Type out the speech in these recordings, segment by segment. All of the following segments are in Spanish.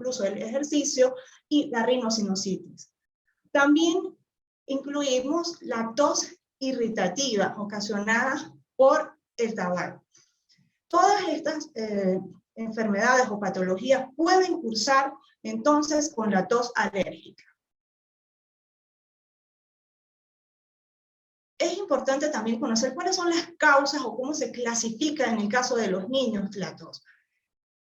incluso el ejercicio, y la rinosinusitis. También incluimos la tos irritativa ocasionada por el tabaco. Todas estas enfermedades o patologías pueden cursar entonces con la tos alérgica. Es importante también conocer cuáles son las causas o cómo se clasifica en el caso de los niños la tos.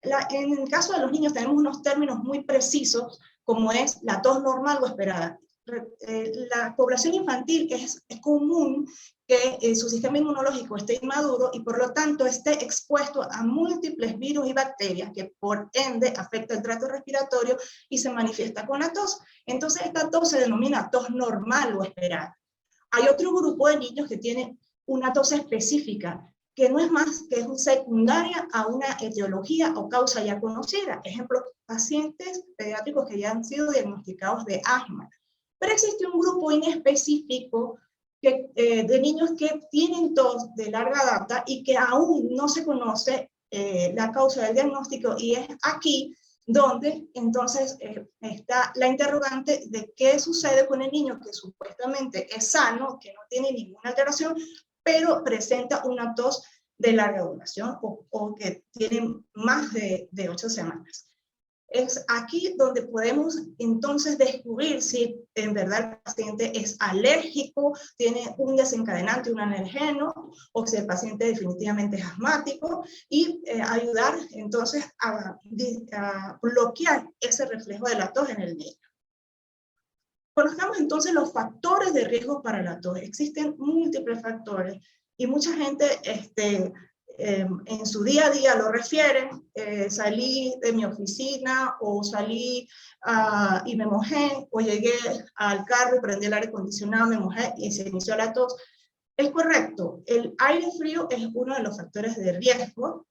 En el caso de los niños tenemos unos términos muy precisos, como es la tos normal o esperada. La población infantil es común que su sistema inmunológico esté inmaduro y por lo tanto esté expuesto a múltiples virus y bacterias que por ende afecta el tracto respiratorio y se manifiesta con la tos. Entonces esta tos se denomina tos normal o esperada. Hay otro grupo de niños que tienen una tos específica, que no es más que es secundaria a una etiología o causa ya conocida. Ejemplo, pacientes pediátricos que ya han sido diagnosticados de asma. Pero existe un grupo inespecífico de niños que tienen tos de larga data y que aún no se conoce la causa del diagnóstico, y es aquí donde entonces está la interrogante de qué sucede con el niño que supuestamente es sano, que no tiene ninguna alteración, pero presenta una tos de larga duración o que tiene más de 8 semanas. Es aquí donde podemos entonces descubrir si en verdad el paciente es alérgico, tiene un desencadenante, un alergeno, o si el paciente definitivamente es asmático, y ayudar entonces a bloquear ese reflejo de la tos en el niño. Conozcamos entonces los factores de riesgo para la tos. Existen múltiples factores y mucha gente en su día a día lo refieren. Salí de mi oficina, o salí y me mojé, o llegué al carro y prendí el aire acondicionado, me mojé y se inició la tos. Es correcto, el aire frío es uno de los factores de riesgo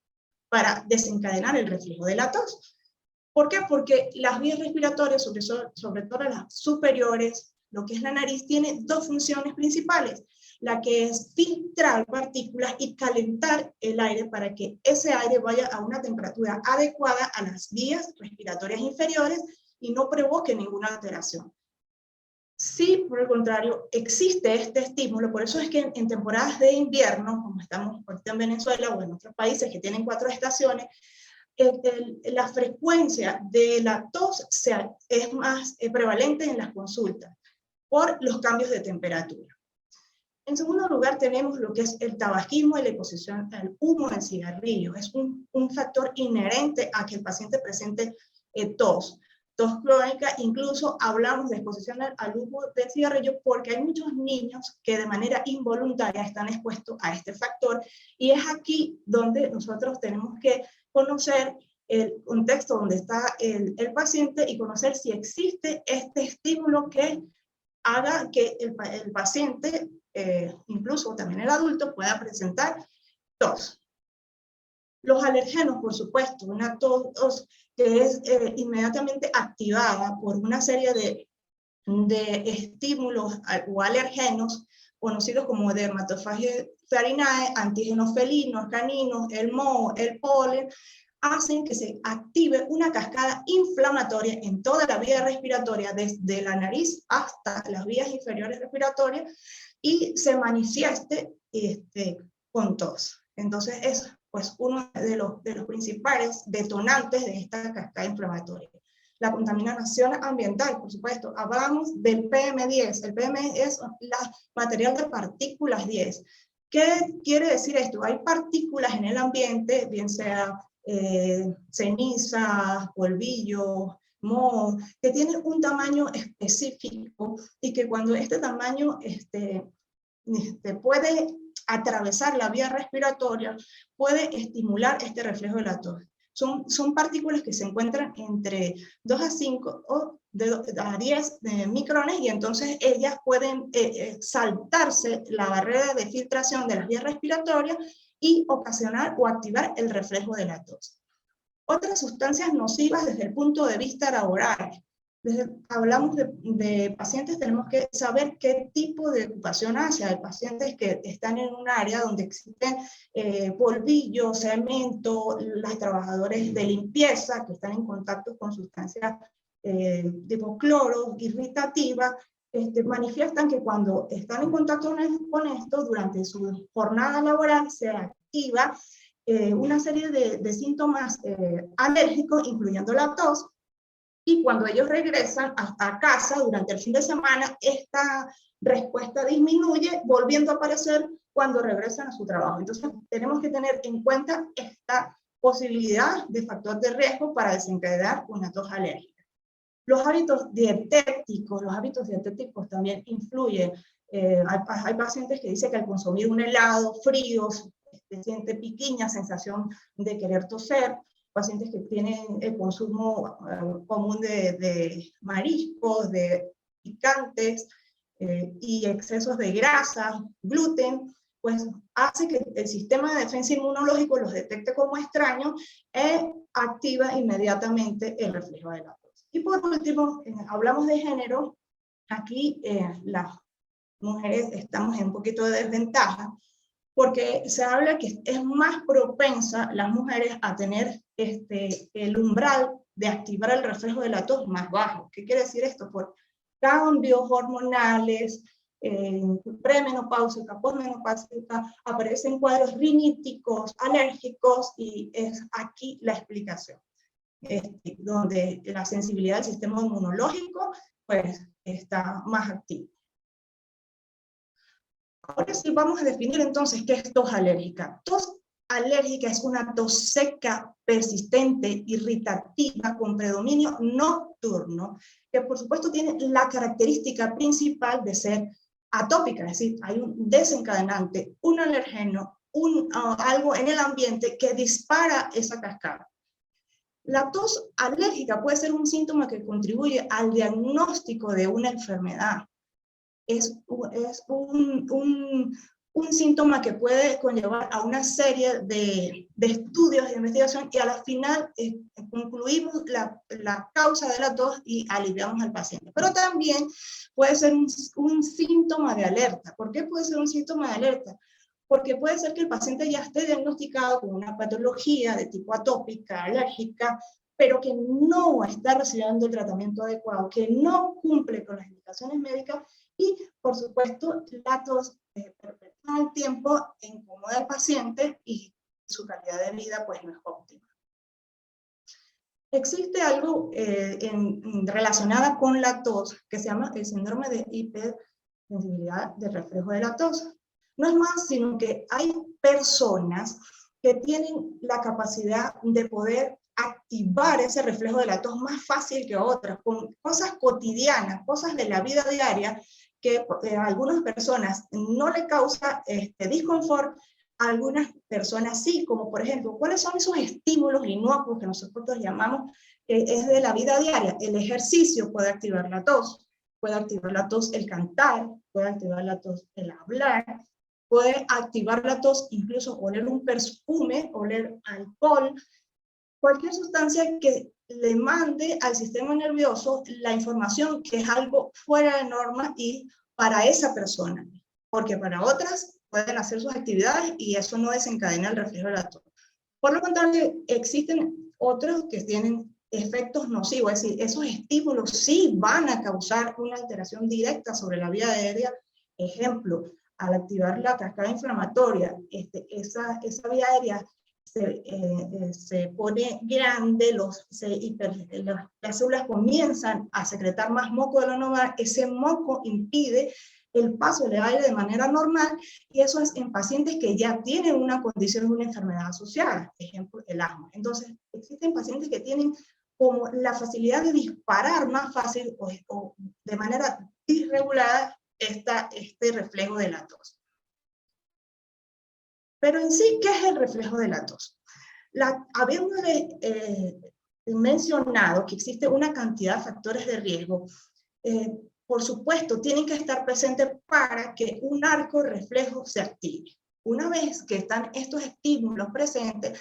para desencadenar el reflejo de la tos. ¿Por qué? Porque las vías respiratorias, sobre todo las superiores, lo que es la nariz, tiene dos funciones principales. La que es filtrar partículas y calentar el aire para que ese aire vaya a una temperatura adecuada a las vías respiratorias inferiores y no provoque ninguna alteración. Si, por el contrario, existe este estímulo, por eso es que en temporadas de invierno, como estamos ahorita en Venezuela o en otros países que tienen 4 estaciones, la frecuencia de la tos es más prevalente en las consultas por los cambios de temperatura. En segundo lugar, tenemos lo que es el tabaquismo y la exposición al humo del cigarrillo. Es un factor inherente a que el paciente presente tos crónica. Incluso hablamos de exposición al humo del cigarrillo porque hay muchos niños que de manera involuntaria están expuestos a este factor, y es aquí donde nosotros tenemos que conocer el contexto donde está el paciente y conocer si existe este estímulo que haga que el paciente, incluso también el adulto, pueda presentar tos. Los alergenos, por supuesto, una tos que es inmediatamente activada por una serie de estímulos o alergenos conocidos como dermatofagia farinae, antígenos felinos, caninos, el moho, el polen, hacen que se active una cascada inflamatoria en toda la vía respiratoria, desde la nariz hasta las vías inferiores respiratorias, y se manifieste con tos. Entonces es pues uno de los principales detonantes de esta cascada inflamatoria. La contaminación ambiental, por supuesto. Hablamos del PM10. El PM es la material de partículas 10. ¿Qué quiere decir esto? Hay partículas en el ambiente, bien sea ceniza, polvillo, moho, que tienen un tamaño específico y que cuando este tamaño puede atravesar la vía respiratoria, puede estimular este reflejo de la tos. Son partículas que se encuentran entre 2 a 5 o a 10 micrones, y entonces ellas pueden saltarse la barrera de filtración de las vías respiratorias y ocasionar o activar el reflejo de la tos. Otras sustancias nocivas desde el punto de vista laboral. hablamos de pacientes, tenemos que saber qué tipo de ocupación hace. Hay pacientes que están en un área donde existen polvillo, cemento, los trabajadores de limpieza que están en contacto con sustancias tipo cloro, irritativas, manifiestan que cuando están en contacto con esto, durante su jornada laboral se activa una serie de síntomas alérgicos, incluyendo la tos, y cuando ellos regresan a casa durante el fin de semana, esta respuesta disminuye, volviendo a aparecer cuando regresan a su trabajo. Entonces, tenemos que tener en cuenta esta posibilidad de factor de riesgo para desencadenar una tos alérgica. Los hábitos dietéticos también influyen. Hay pacientes que dicen que al consumir un helado frío, se siente piquiña, sensación de querer toser. Pacientes que tienen el consumo común de mariscos, de picantes y excesos de grasa, gluten, pues hace que el sistema de defensa inmunológico los detecte como extraños e activa inmediatamente el reflejo de la tos. Y por último, hablamos de género. Aquí las mujeres estamos en un poquito de desventaja, porque se habla que es más propensa las mujeres a tener el umbral de activar el reflejo de la tos más bajo. ¿Qué quiere decir esto? Por cambios hormonales, premenopáusica, posmenopáusica, aparecen cuadros riníticos, alérgicos, y es aquí la explicación, donde la sensibilidad del sistema inmunológico pues, está más activa. Ahora sí vamos a definir entonces qué es tos alérgica. Tos alérgica es una tos seca, persistente, irritativa, con predominio nocturno, que por supuesto tiene la característica principal de ser atópica, es decir, hay un desencadenante, un alergeno, algo en el ambiente que dispara esa cascada. La tos alérgica puede ser un síntoma que contribuye al diagnóstico de una enfermedad. Es un síntoma que puede conllevar a una serie de estudios de investigación, y a la final concluimos la causa de la tos y aliviamos al paciente. Pero también puede ser un síntoma de alerta. ¿Por qué puede ser un síntoma de alerta? Porque puede ser que el paciente ya esté diagnosticado con una patología de tipo atópica, alérgica, pero que no está recibiendo el tratamiento adecuado, que no cumple con las indicaciones médicas, y, por supuesto, la tos perpetúa el tiempo, incomoda al paciente y su calidad de vida pues, no es óptima. Existe algo relacionado con la tos que se llama el síndrome de hipersensibilidad del reflejo de la tos. No es más sino que hay personas que tienen la capacidad de poder activar ese reflejo de la tos más fácil que otras, con cosas cotidianas, cosas de la vida diaria, que a algunas personas no le causa disconfort, a algunas personas sí, como por ejemplo, ¿cuáles son esos estímulos inocuos que nosotros llamamos es de la vida diaria? El ejercicio puede activar la tos el cantar, puede activar la tos el hablar, puede activar la tos incluso oler un perfume, oler alcohol, cualquier sustancia que le mande al sistema nervioso la información que es algo fuera de norma y para esa persona, porque para otras pueden hacer sus actividades y eso no desencadena el reflejo de la tos. Por lo contrario, existen otros que tienen efectos nocivos, es decir, esos estímulos sí van a causar una alteración directa sobre la vía aérea. Ejemplo, al activar la cascada inflamatoria, esa vía aérea se pone grande, las células comienzan a secretar más moco de lo normal, ese moco impide el paso del aire de manera normal, y eso es en pacientes que ya tienen una condición, una enfermedad asociada, ejemplo, el asma. Entonces, existen pacientes que tienen como la facilidad de disparar más fácil o de manera irregulada este reflejo de la tos. Pero en sí, ¿qué es el reflejo de la tos? Habíamos mencionado que existe una cantidad de factores de riesgo. Por supuesto, tienen que estar presentes para que un arco reflejo se active. Una vez que están estos estímulos presentes,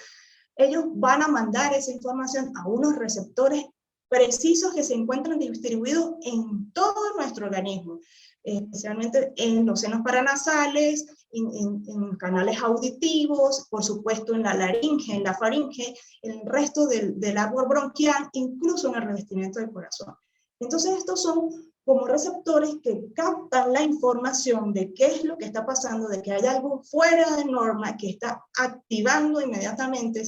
ellos van a mandar esa información a unos receptores precisos que se encuentran distribuidos en todo nuestro organismo, especialmente en los senos paranasales, en canales auditivos, por supuesto en la laringe, en la faringe, en el resto del árbol bronquial, incluso en el revestimiento del corazón. Entonces estos son como receptores que captan la información de qué es lo que está pasando, de que hay algo fuera de norma que está activando inmediatamente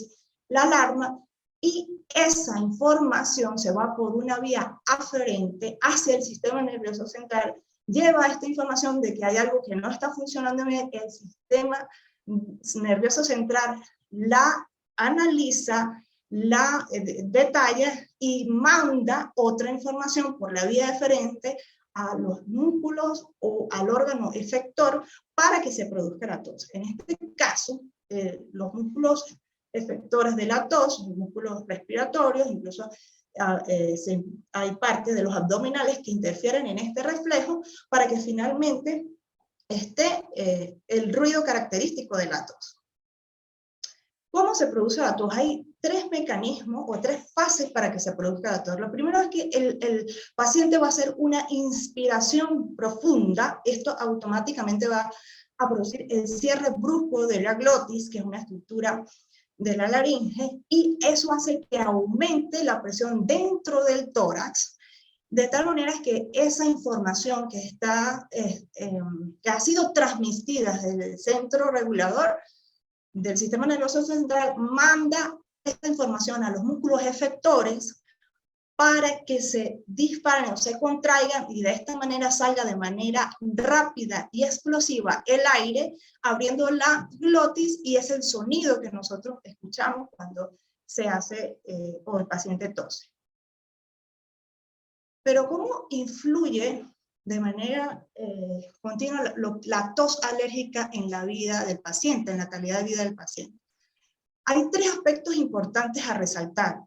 la alarma, y esa información se va por una vía aferente hacia el sistema nervioso central, lleva esta información de que hay algo que no está funcionando bien, el sistema nervioso central la analiza, la detalla y manda otra información por la vía deferente a los músculos o al órgano efector para que se produzca la tos. En este caso, los músculos efectores de la tos, los músculos respiratorios, incluso hay partes de los abdominales que interfieren en este reflejo para que finalmente esté el ruido característico de la tos. ¿Cómo se produce la tos? Hay tres mecanismos o tres fases para que se produzca la tos. Lo primero es que el paciente va a hacer una inspiración profunda. Esto automáticamente va a producir el cierre brusco de la glotis, que es una estructura de la laringe, y eso hace que aumente la presión dentro del tórax, de tal manera que esa información que ha sido transmitida desde el centro regulador del sistema nervioso central manda esta información a los músculos efectores para que se disparen o se contraigan y de esta manera salga de manera rápida y explosiva el aire, abriendo la glotis, y es el sonido que nosotros escuchamos cuando se hace o el paciente tose. Pero ¿cómo influye de manera continua la tos alérgica en la vida del paciente, en la calidad de vida del paciente? Hay tres aspectos importantes a resaltar.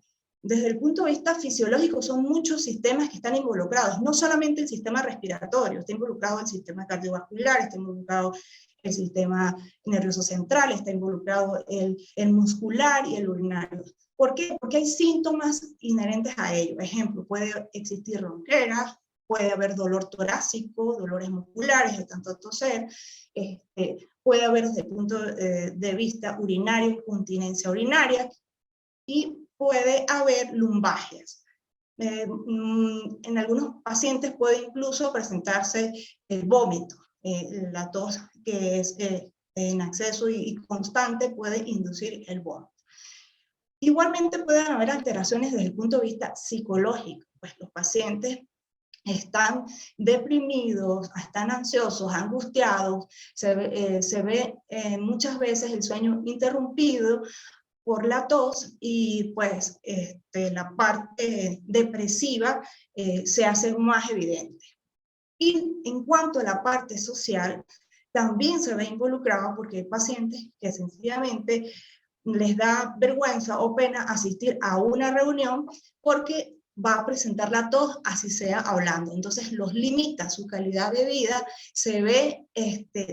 Desde el punto de vista fisiológico son muchos sistemas que están involucrados, no solamente el sistema respiratorio, está involucrado el sistema cardiovascular, está involucrado el sistema nervioso central, está involucrado el muscular y el urinario. ¿Por qué? Porque hay síntomas inherentes a ello. Por ejemplo, puede existir ronquera, puede haber dolor torácico, dolores musculares de tanto toser, puede haber desde el punto de vista urinario, continencia urinaria, y puede haber lumbalgias. En algunos pacientes puede incluso presentarse el vómito, la tos que es en acceso y constante puede inducir el vómito. Igualmente pueden haber alteraciones desde el punto de vista psicológico, pues los pacientes están deprimidos, están ansiosos, angustiados, se ve muchas veces el sueño interrumpido por la tos, y pues la parte depresiva se hace más evidente. Y en cuanto a la parte social, también se ve involucrado porque hay pacientes que sencillamente les da vergüenza o pena asistir a una reunión porque va a presentar la tos, así sea hablando. Entonces los limita, su calidad de vida se ve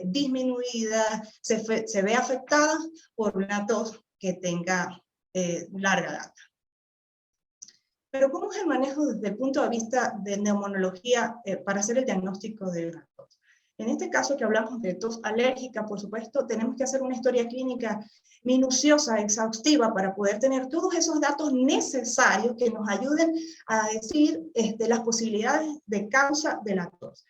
disminuida, se ve afectada por una tos que tenga larga data. Pero ¿cómo es el manejo desde el punto de vista de neumonología para hacer el diagnóstico de la tos? En este caso que hablamos de tos alérgica, por supuesto, tenemos que hacer una historia clínica minuciosa, exhaustiva, para poder tener todos esos datos necesarios que nos ayuden a decir las posibilidades de causa de la tos.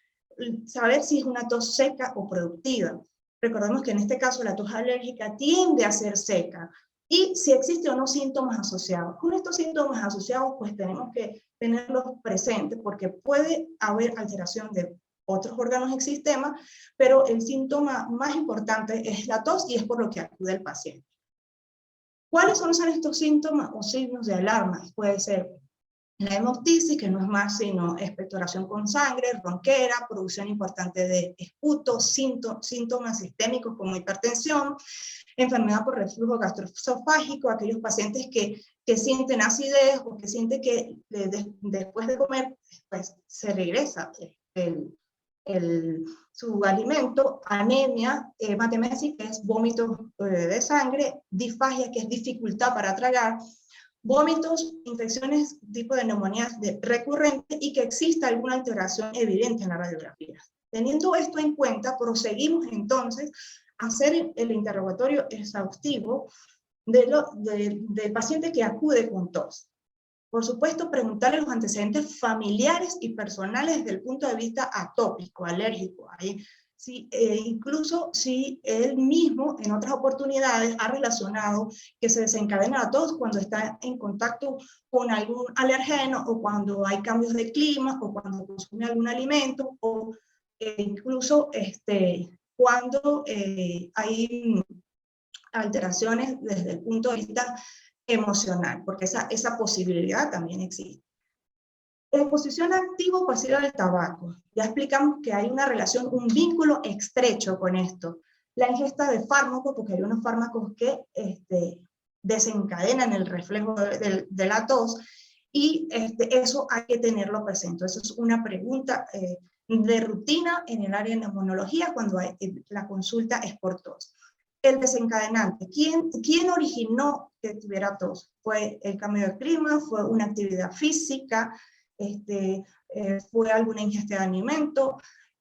Saber si es una tos seca o productiva. Recordemos que en este caso la tos alérgica tiende a ser seca, y si existe o no síntomas asociados. Con estos síntomas asociados, pues tenemos que tenerlos presentes, porque puede haber alteración de otros órganos del sistema, pero el síntoma más importante es la tos, y es por lo que acude el paciente. ¿Cuáles son estos síntomas o signos de alarma? Puede ser la hemoptisis, que no es más sino expectoración con sangre, ronquera, producción importante de esputo, síntomas sistémicos como hipertensión, enfermedad por reflujo gastroesofágico, aquellos pacientes que sienten acidez o que sienten que después de comer pues, se regresa su alimento, anemia, hematemesis, que es vómito de sangre, disfagia, que es dificultad para tragar, vómitos, infecciones tipo de neumonías recurrentes y que exista alguna alteración evidente en la radiografía. Teniendo esto en cuenta, proseguimos entonces a hacer el interrogatorio exhaustivo del paciente que acude con tos. Por supuesto, preguntarle los antecedentes familiares y personales desde el punto de vista atópico, alérgico. Ahí, incluso si él mismo en otras oportunidades ha relacionado que se desencadena la tos cuando está en contacto con algún alergeno, o cuando hay cambios de clima, o cuando consume algún alimento, o incluso cuando hay alteraciones desde el punto de vista emocional, porque esa posibilidad también existe. Exposición activa o pasiva del tabaco. Ya explicamos que hay una relación, un vínculo estrecho con esto. La ingesta de fármacos, porque hay unos fármacos que desencadenan el reflejo de la tos, y eso hay que tenerlo presente. Eso es una pregunta de rutina en el área de neumonología cuando la consulta es por tos. El desencadenante, ¿quién originó que tuviera tos? ¿Fue el cambio de clima? ¿Fue una actividad física? ¿Fue alguna ingesta de alimento?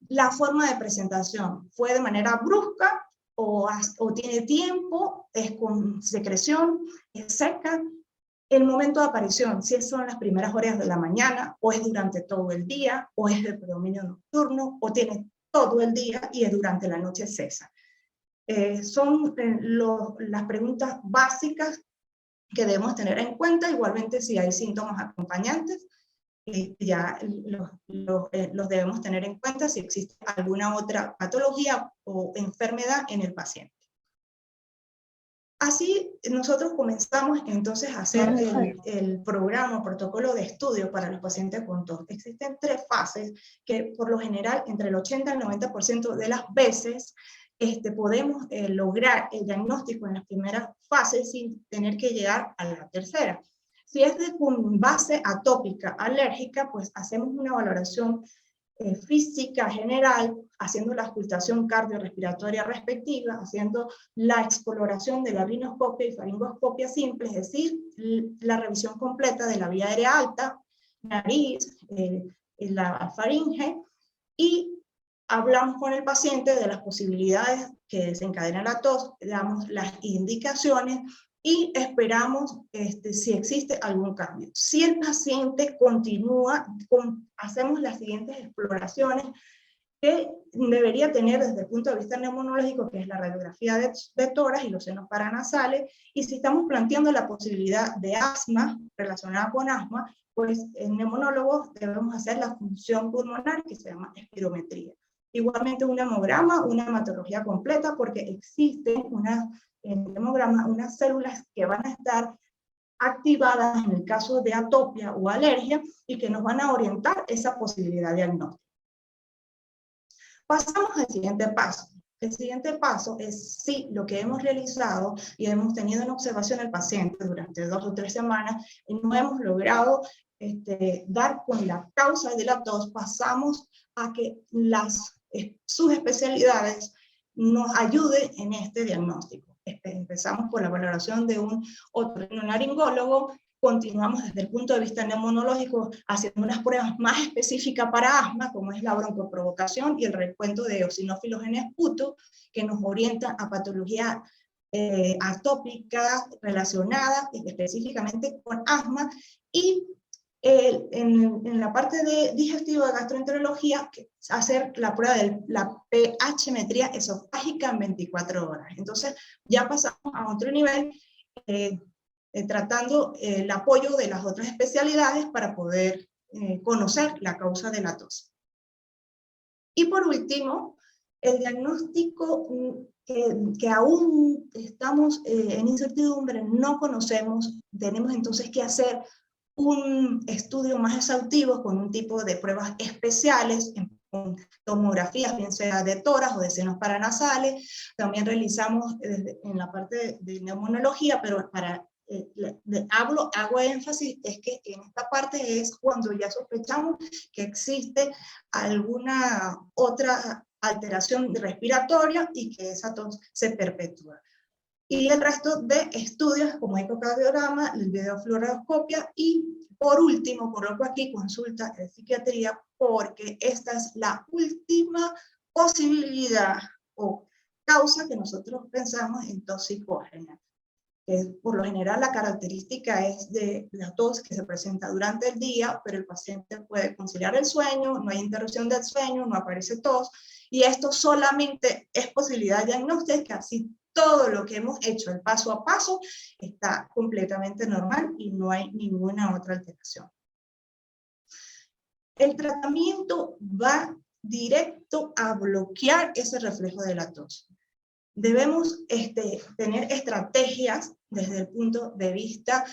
La forma de presentación, ¿fue de manera brusca o tiene tiempo? ¿Es con secreción? ¿Es seca? El momento de aparición, si son las primeras horas de la mañana, o es durante todo el día, o es de predominio nocturno, o tiene todo el día y es durante la noche cesa. Son las preguntas básicas que debemos tener en cuenta. Igualmente, si hay síntomas acompañantes, ya los debemos tener en cuenta si existe alguna otra patología o enfermedad en el paciente. Así, nosotros comenzamos entonces a hacer el programa, protocolo de estudio para los pacientes con tos. Existen 3 fases que, por lo general, entre el 80 y el 90% de las veces, podemos lograr el diagnóstico en las primeras fases sin tener que llegar a la tercera. Si es con base atópica, alérgica, pues hacemos una valoración física general, haciendo la auscultación cardiorrespiratoria respectiva, haciendo la exploración de la rinoscopia y faringoscopia simple, es decir, la revisión completa de la vía aérea alta, nariz, la faringe, y hablamos con el paciente de las posibilidades que desencadenan la tos, damos las indicaciones y esperamos si existe algún cambio. Si el paciente continúa, hacemos las siguientes exploraciones que debería tener desde el punto de vista neumonológico, que es la radiografía de tórax y los senos paranasales, y si estamos planteando la posibilidad de asma relacionada con asma, pues en neumólogos debemos hacer la función pulmonar, que se llama espirometría. Igualmente un hemograma, una hematología completa, porque existen en el hemograma unas células que van a estar activadas en el caso de atopia o alergia y que nos van a orientar esa posibilidad diagnóstica. Pasamos al siguiente paso. El siguiente paso es si lo que hemos realizado y hemos tenido en observación al paciente durante 2 o 3 semanas y no hemos logrado dar con la causa de la tos, pasamos a que las subespecialidades nos ayuden en este diagnóstico. Empezamos por la valoración de un otorrinolaringólogo, continuamos desde el punto de vista neumonológico haciendo unas pruebas más específicas para asma, como es la broncoprovocación y el recuento de eosinófilos en esputo, que nos orientan a patología atópica relacionada específicamente con asma, y en la parte de digestivo de gastroenterología, hacer la prueba de la pH-metría esofágica en 24 horas. Entonces ya pasamos a otro nivel, tratando el apoyo de las otras especialidades para poder conocer la causa de la tos. Y por último, el diagnóstico que aún estamos en incertidumbre, no conocemos, tenemos entonces que hacer un estudio más exhaustivo con un tipo de pruebas especiales, con tomografías, bien sea de tórax o de senos paranasales. También realizamos en la parte de neumonología, pero hago énfasis, es que en esta parte es cuando ya sospechamos que existe alguna otra alteración respiratoria y que esa tos se perpetúa. y el resto de estudios como ecocardiograma, el videofluoroscopia y por último, coloco aquí consulta de psiquiatría porque esta es la última posibilidad o causa que nosotros pensamos en toxicógena. Por lo general la característica es de la tos que se presenta durante el día, pero el paciente puede conciliar el sueño, no hay interrupción del sueño, no aparece tos, y esto solamente es posibilidad diagnóstica si todo lo que hemos hecho, el paso a paso, está completamente normal y no hay ninguna otra alteración. El tratamiento va directo a bloquear ese reflejo de la tos. Debemos tener estrategias desde el punto de vista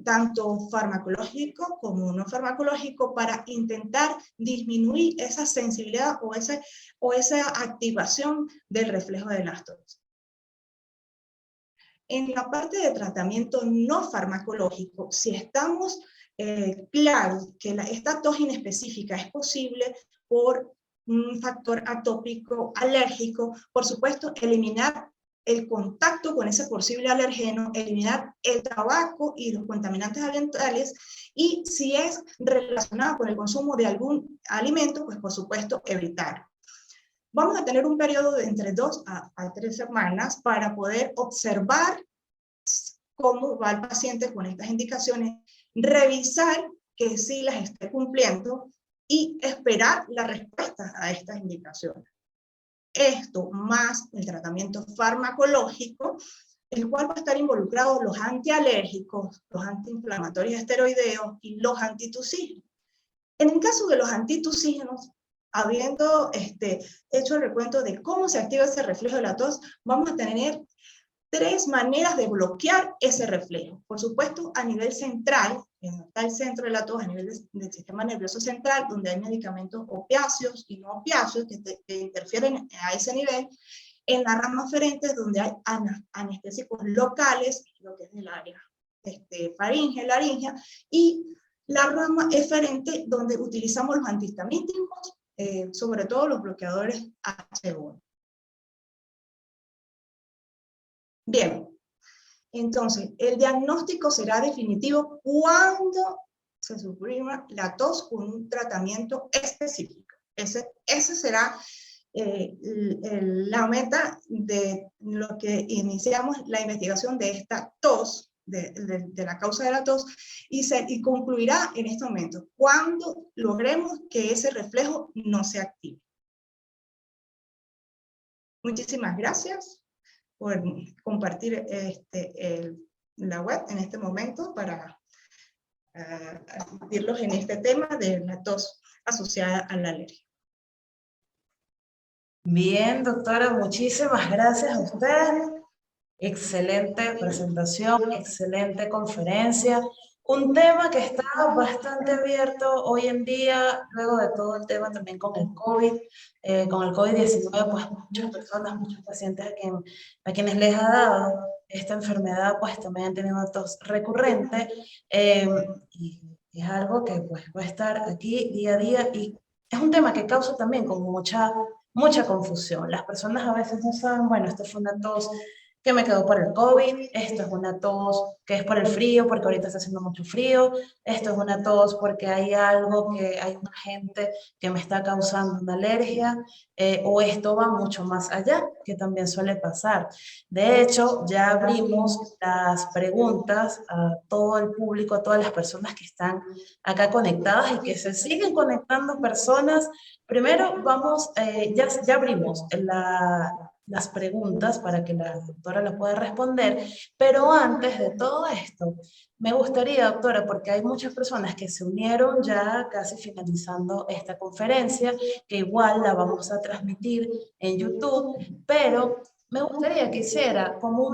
tanto farmacológico como no farmacológico para intentar disminuir esa sensibilidad o esa activación del reflejo de las tos. En la parte de tratamiento no farmacológico, si estamos claros que esta tos inespecífica es posible por un factor atópico alérgico, por supuesto, eliminar el contacto con ese posible alergeno, eliminar el tabaco y los contaminantes ambientales, y si es relacionado con el consumo de algún alimento, pues por supuesto evitarlo. Vamos a tener un periodo de entre 2 a 3 semanas para poder observar cómo va el paciente con estas indicaciones, revisar que sí las esté cumpliendo y esperar la respuesta a estas indicaciones. Esto más el tratamiento farmacológico, el cual va a estar involucrado los antialérgicos, los antiinflamatorios esteroideos y los antitusígenos. En el caso de los antitusígenos, habiendo hecho el recuento de cómo se activa ese reflejo de la tos, vamos a tener 3 maneras de bloquear ese reflejo. Por supuesto, a nivel central, está el centro de la tos, a nivel del sistema nervioso central, donde hay medicamentos opiáceos y no opiáceos que interfieren a ese nivel. En la rama aferente, donde hay anestésicos locales, lo que es el área faringe, laringea, y la rama eferente, donde utilizamos los antihistamínicos, sobre todo los bloqueadores H1. Bien, entonces, el diagnóstico será definitivo cuando se suprima la tos con un tratamiento específico. Ese será la meta de lo que iniciamos la investigación de esta tos, de la causa de la tos, y concluirá en este momento, cuando logremos que ese reflejo no se active. Muchísimas gracias por compartir la web en este momento para asistirlos en este tema de la tos asociada a la alergia. Bien, doctora, muchísimas gracias a usted. Excelente presentación, excelente conferencia. Un tema que está bastante abierto hoy en día, luego de todo el tema también con el COVID, con el COVID-19, pues muchas personas, muchos pacientes a quienes les ha dado esta enfermedad, pues también han tenido tos recurrente, y es algo que pues va a estar aquí día a día, y es un tema que causa también como mucha confusión. Las personas a veces no saben, bueno, esto fue una tos que me quedó por el COVID, esto es una tos que es por el frío, porque ahorita está haciendo mucho frío, esto es una tos porque hay algo hay un agente que me está causando una alergia, o esto va mucho más allá, que también suele pasar. De hecho, ya abrimos las preguntas a todo el público, a todas las personas que están acá conectadas y que se siguen conectando personas. Primero vamos, ya abrimos las preguntas para que la doctora lo pueda responder, pero antes de todo esto, me gustaría, doctora, porque hay muchas personas que se unieron ya casi finalizando esta conferencia, que igual la vamos a transmitir en YouTube, pero me gustaría que hiciera como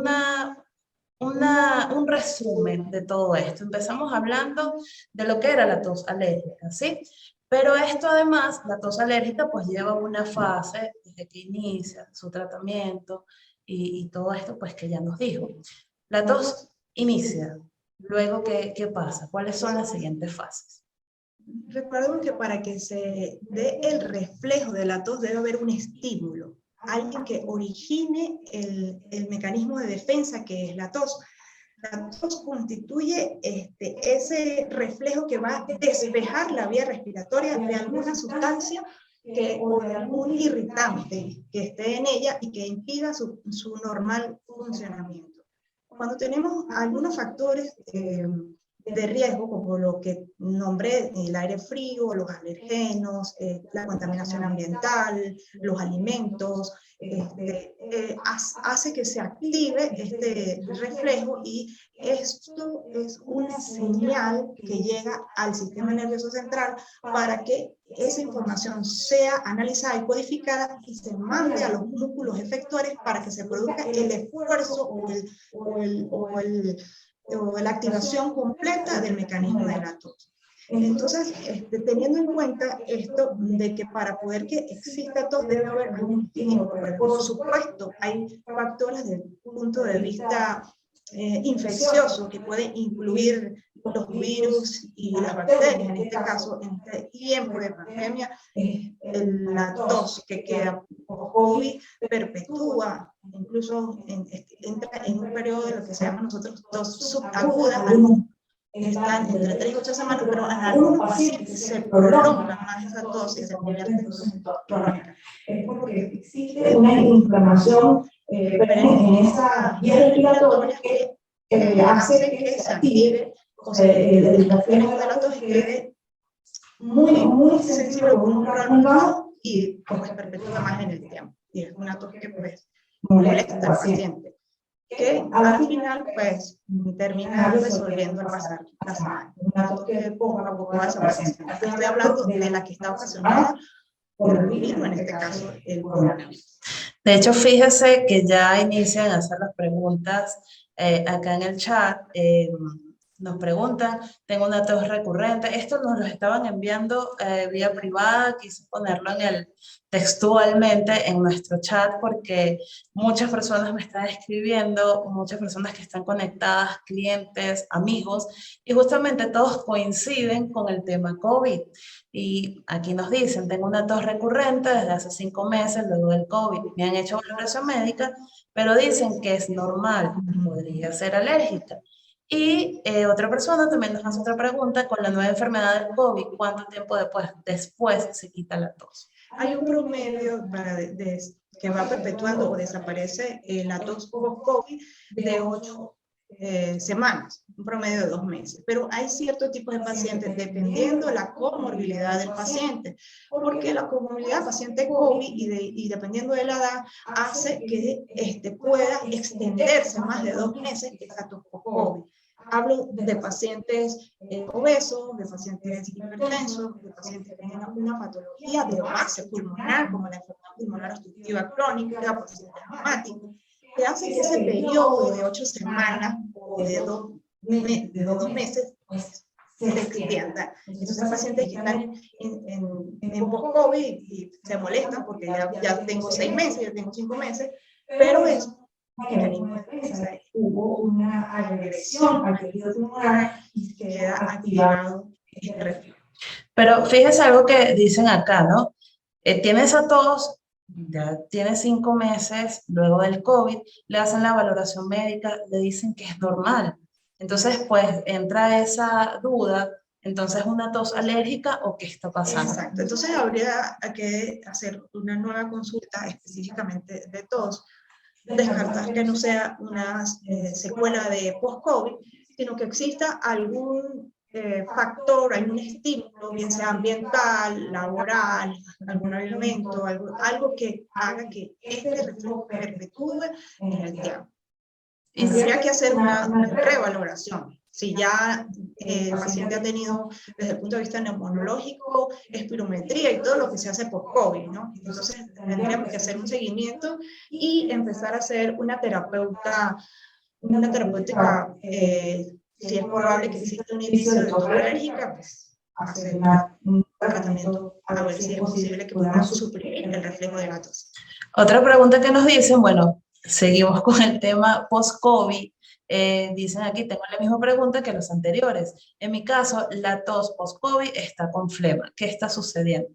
un resumen de todo esto. Empezamos hablando de lo que era la tos alérgica, ¿sí? Pero esto además, la tos alérgica pues lleva una fase desde que inicia su tratamiento y todo esto pues que ya nos dijo. La tos inicia, luego ¿qué pasa? ¿Cuáles son las siguientes fases? Recuerden que para que se dé el reflejo de la tos debe haber un estímulo. alguien que origine el mecanismo de defensa que es la tos. La tos constituye ese reflejo que va a despejar la vía respiratoria de alguna sustancia o de algún irritante que esté en ella y que impida su normal funcionamiento. Cuando tenemos algunos factores de riesgo, como lo que nombré, el aire frío, los alergenos, la contaminación ambiental, los alimentos, hace que se active este reflejo, y esto es una señal que llega al sistema nervioso central para que esa información sea analizada y codificada y se mande a los músculos efectores para que se produzca el esfuerzo o la activación completa del mecanismo de la tos. Entonces, teniendo en cuenta esto de que para poder que exista tos debe haber algún estímulo, por supuesto, hay factores desde el punto de vista infeccioso que pueden incluir los virus y las bacterias. En este caso, en este tiempo de pandemia, la tos que queda por COVID perpetúa, incluso entra en un periodo de lo que se llama nosotros tos subaguda. Están entre 3 y 8 semanas, pero en algunos pacientes se prolonga más esa tos y se convierte en tos crónica. Es porque existe una inflamación en esa vía respiratoria que hace que se active, o sea, el mecanismo de la tos quede muy sensible con un prolongado y pues perpetúa más en el tiempo. Y es una tos que pues molesta al paciente, que al final pues termina resolviendo al pasar la semana. Una tos que poco a poco va desapareciendo. Estoy hablando de la que está ocasionada por el virus, en este caso el coronavirus. De hecho, fíjese que ya inician a hacer las preguntas acá en el chat. Nos preguntan, tengo una tos recurrente. Esto nos lo estaban enviando vía privada, quise ponerlo textualmente en nuestro chat porque muchas personas me están escribiendo, muchas personas que están conectadas, clientes, amigos, y justamente todos coinciden con el tema COVID. Y aquí nos dicen, tengo una tos recurrente desde hace 5 meses luego del COVID. Me han hecho valoración médica, pero dicen que es normal, podría ser alérgica. Y otra persona también nos hace otra pregunta, con la nueva enfermedad del COVID, ¿cuánto tiempo después se quita la tos? Hay un promedio que va perpetuando o desaparece la tos post-COVID de 8 semanas, un promedio de 2 meses. Pero hay ciertos tipos de pacientes, dependiendo de la comorbilidad del paciente, porque la comorbilidad del paciente COVID y dependiendo de la edad, hace que pueda extenderse más de 2 meses esa tos post-COVID. Hablo de pacientes obesos, de pacientes hipertensos, de pacientes que tienen una patología de base pulmonar, como la enfermedad pulmonar obstructiva crónica, pacientes asmáticos, que hace que ese periodo de 8 semanas o de 2 meses pues, se extienda. Entonces, pacientes que están en post-COVID y se molestan porque ya tengo 6 meses, ya tengo 5 meses, pero es mecanismo de defensa. Hubo una agresión al tejido tumoral y queda activado este reflejo. Pero fíjese algo que dicen acá, ¿no? Tiene esa tos, ya tiene 5 meses luego del COVID, le hacen la valoración médica, le dicen que es normal. Entonces, pues, entra esa duda, entonces, ¿una tos alérgica o qué está pasando? Exacto, entonces habría que hacer una nueva consulta específicamente de tos, descartar que no sea una secuela de post-COVID, sino que exista algún factor, algún estímulo, bien sea ambiental, laboral, algún alimento, algo que haga que este reflejo perpetúe en el tiempo. Y tendría que hacer una revaloración. Si ya el paciente ha tenido, desde el punto de vista neumonológico, espirometría y todo lo que se hace por COVID, ¿no? Entonces tendríamos que hacer un seguimiento y empezar a hacer una terapéutica, si es probable que exista un inicio de tos alérgica, pues hacer un tratamiento a ver si es posible que podamos suplir el reflejo de la tos. Otra pregunta que nos dicen, bueno, seguimos con el tema post-COVID. Dicen aquí, tengo la misma pregunta que los anteriores. En mi caso, la tos post-COVID está con flema. ¿Qué está sucediendo?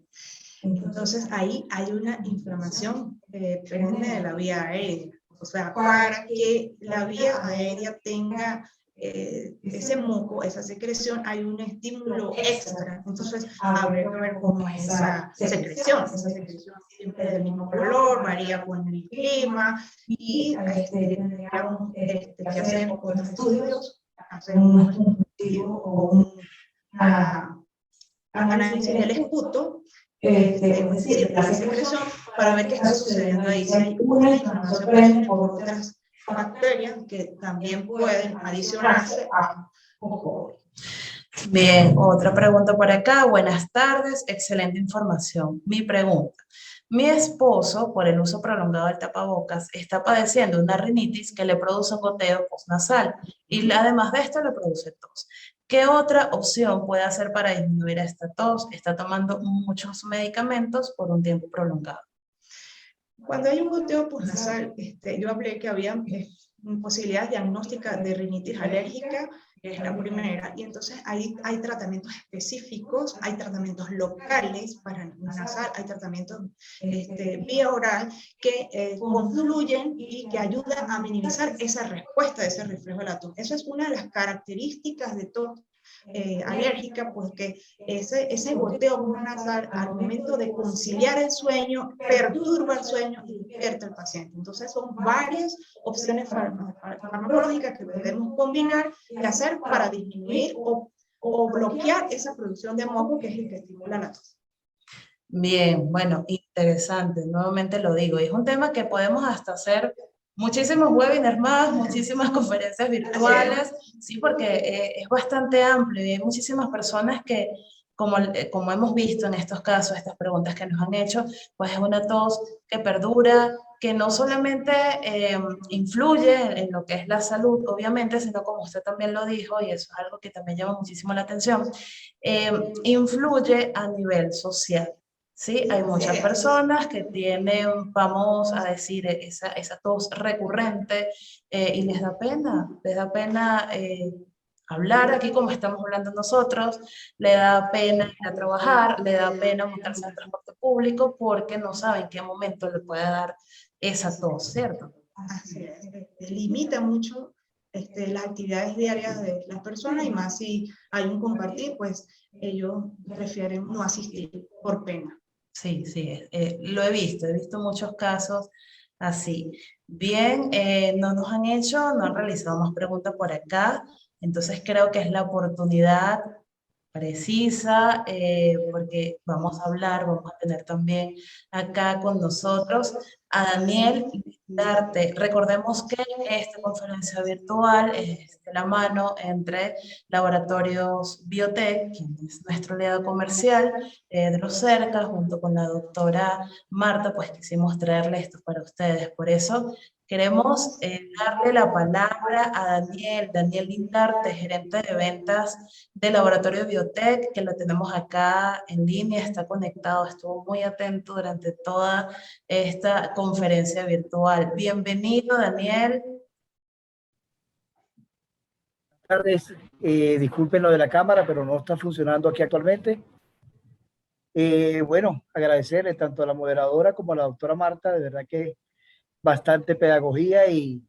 Entonces ahí hay una inflamación perenne de la vía aérea. O sea, para que la vía aérea tenga ese moco, esa secreción, hay un estímulo extra. Entonces, habría que ver cómo es esa secreción. Esa secreción siempre es del mismo color, varía con el clima, y tendríamos que hacer otros estudios, hacer un estudio o una análisis del esputo, es decir, de la secreción, para ver qué está sucediendo ahí. Si hay una inflamación perenne por otras bacterias que también pueden adicionarse a COVID. Bien, otra pregunta por acá. Buenas tardes, excelente información. Mi pregunta. Mi esposo, por el uso prolongado del tapabocas, está padeciendo una rinitis que le produce un goteo postnasal y además de esto le produce tos. ¿Qué otra opción puede hacer para disminuir esta tos? Está tomando muchos medicamentos por un tiempo prolongado. Cuando hay un goteo postnasal, yo hablé que había posibilidades diagnósticas de rinitis alérgica, que es la primera, y entonces hay tratamientos específicos, hay tratamientos locales para nasal, hay tratamientos vía oral que confluyen y que ayudan a minimizar esa respuesta de ese reflejo de la tos. Eso es una de las características de tos alérgica, porque ese goteo nasal al momento de conciliar el sueño perturba el sueño y despierta al paciente. Entonces son varias opciones farmacológicas que podemos combinar y hacer para disminuir o bloquear esa producción de moco, que es el que estimula la tos. Bien, bueno, interesante, nuevamente lo digo, y es un tema que podemos hasta hacer muchísimos webinars más, muchísimas conferencias virtuales, sí, porque es bastante amplio y hay muchísimas personas que, como hemos visto en estos casos, estas preguntas que nos han hecho, pues es una tos que perdura, que no solamente influye en lo que es la salud, obviamente, sino como usted también lo dijo, y eso es algo que también llama muchísimo la atención, influye a nivel social. Sí, hay muchas personas que tienen, vamos a decir, esa tos recurrente y les da pena hablar aquí como estamos hablando nosotros, le da pena ir a trabajar, le da pena montarse en el transporte público porque no saben en qué momento le puede dar esa tos, ¿cierto? Así es, limita mucho las actividades diarias de las personas, y más si hay un compartir, pues ellos prefieren no asistir por pena. Sí, sí, lo he visto muchos casos así. Bien, no nos han hecho, no han realizado más preguntas por acá, entonces creo que es la oportunidad precisa, porque vamos a hablar, vamos a tener también acá con nosotros a Daniel Darte. Recordemos que esta conferencia virtual es de la mano entre Laboratorios Biotech, quien es nuestro aliado comercial de los cerca, junto con la doctora Marta, pues quisimos traerle esto para ustedes. Por eso queremos darle la palabra a Daniel Lindarte, gerente de ventas del Laboratorio Biotech, que lo tenemos acá en línea, está conectado, estuvo muy atento durante toda esta conferencia virtual. Bienvenido, Daniel. Buenas tardes, disculpen lo de la cámara, pero no está funcionando aquí actualmente. Bueno, agradecerle tanto a la moderadora como a la doctora Marta, de verdad que bastante pedagogía y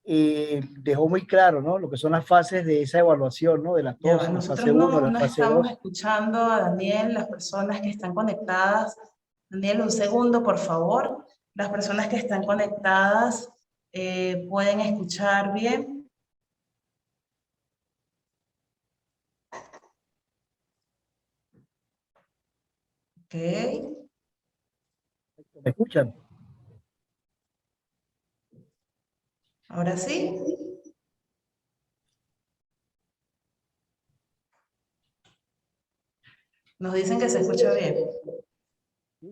dejó muy claro, ¿no?, lo que son las fases de esa evaluación, ¿no?, de la tos, la Nosotros fase 1, la no fase estamos 2. escuchando a Daniel, las personas que están conectadas. Daniel, un segundo, por favor. Las personas que están conectadas pueden escuchar bien. Ok. ¿Me escuchan? Ahora sí. Nos dicen que se escucha bien.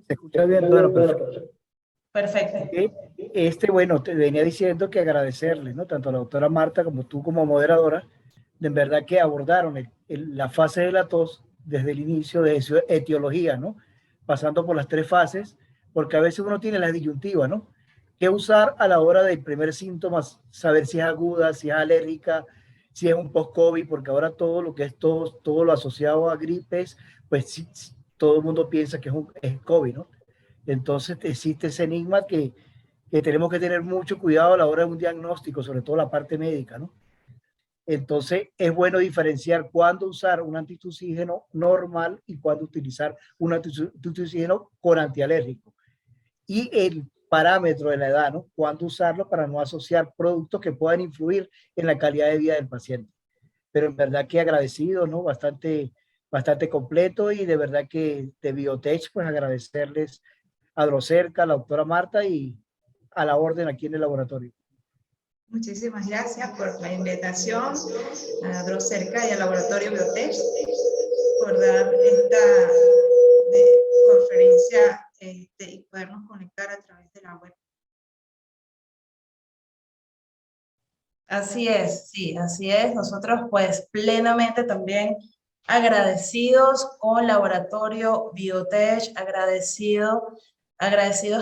¿Se escucha bien? Bueno, perfecto. Perfecto. Bueno, te venía diciendo que agradecerle, ¿no?, tanto a la doctora Marta como tú como moderadora, de verdad que abordaron la fase de la tos desde el inicio de su etiología, ¿no?, pasando por las tres fases, porque a veces uno tiene la disyuntiva, ¿no?, qué usar a la hora del primer síntoma, saber si es aguda, si es alérgica, si es un post-COVID, porque ahora todo lo que es tos, todo lo asociado a gripes, pues todo el mundo piensa que es COVID, ¿no? Entonces existe ese enigma que tenemos que tener mucho cuidado a la hora de un diagnóstico, sobre todo la parte médica, ¿no? Entonces es bueno diferenciar cuándo usar un antitussígeno normal y cuándo utilizar un antitussígeno con antialérgico. Y el parámetro de la edad, ¿no? Cuándo usarlo para no asociar productos que puedan influir en la calidad de vida del paciente. Pero en verdad que agradecido, ¿no? Bastante completo, y de verdad que de Biotech, pues agradecerles a Drocerca, a la doctora Marta, y a la orden aquí en el laboratorio. Muchísimas gracias por la invitación a Drocerca y al Laboratorio Biotech por dar esta conferencia y podernos conectar a través de la web. Así es, sí, así es. Nosotros pues plenamente también agradecidos con Laboratorio Biotech, agradecidos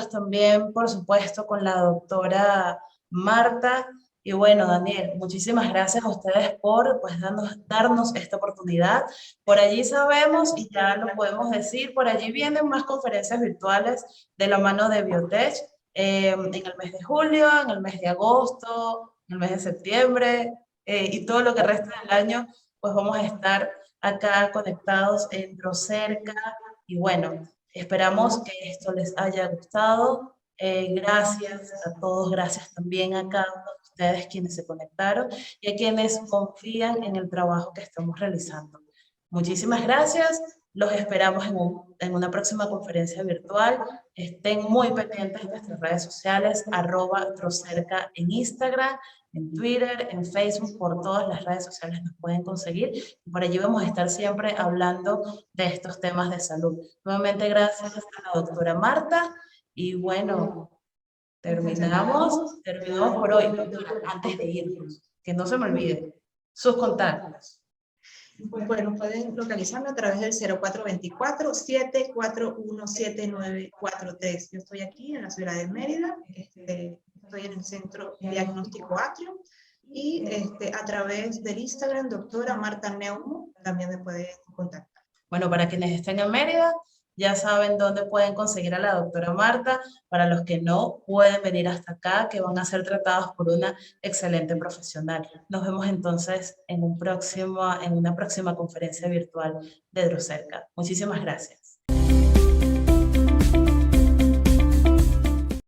también, por supuesto, con la doctora Marta. Y bueno, Daniel, muchísimas gracias a ustedes por pues, darnos esta oportunidad. Por allí sabemos, y ya lo podemos decir, por allí vienen más conferencias virtuales de la mano de Biotech en el mes de julio, en el mes de agosto, en el mes de septiembre y todo lo que resta del año, pues vamos a estar acá conectados en Drocerca. Y bueno, esperamos que esto les haya gustado. Gracias a todos, gracias también a cada uno de ustedes quienes se conectaron y a quienes confían en el trabajo que estamos realizando. Muchísimas gracias. Los esperamos en una próxima conferencia virtual. Estén muy pendientes de nuestras redes sociales, @Drocerca en Instagram, en Twitter, en Facebook, por todas las redes sociales nos pueden conseguir. Y por allí vamos a estar siempre hablando de estos temas de salud. Nuevamente, gracias a la doctora Marta. Y bueno, terminamos por hoy. Antes de irnos, que no se me olvide, sus contactos. Bueno, pueden localizarme a través del 0424-741-7943. Yo estoy aquí en la ciudad de Mérida, estoy en el Centro Diagnóstico Atrio, y a través del Instagram, doctora Marta Neumo, también me pueden contactar. Bueno, para quienes estén en Mérida, ya saben dónde pueden conseguir a la doctora Marta. Para los que no pueden venir hasta acá, que van a ser tratados por una excelente profesional. Nos vemos entonces en una próxima conferencia virtual de Drocerca. Muchísimas gracias.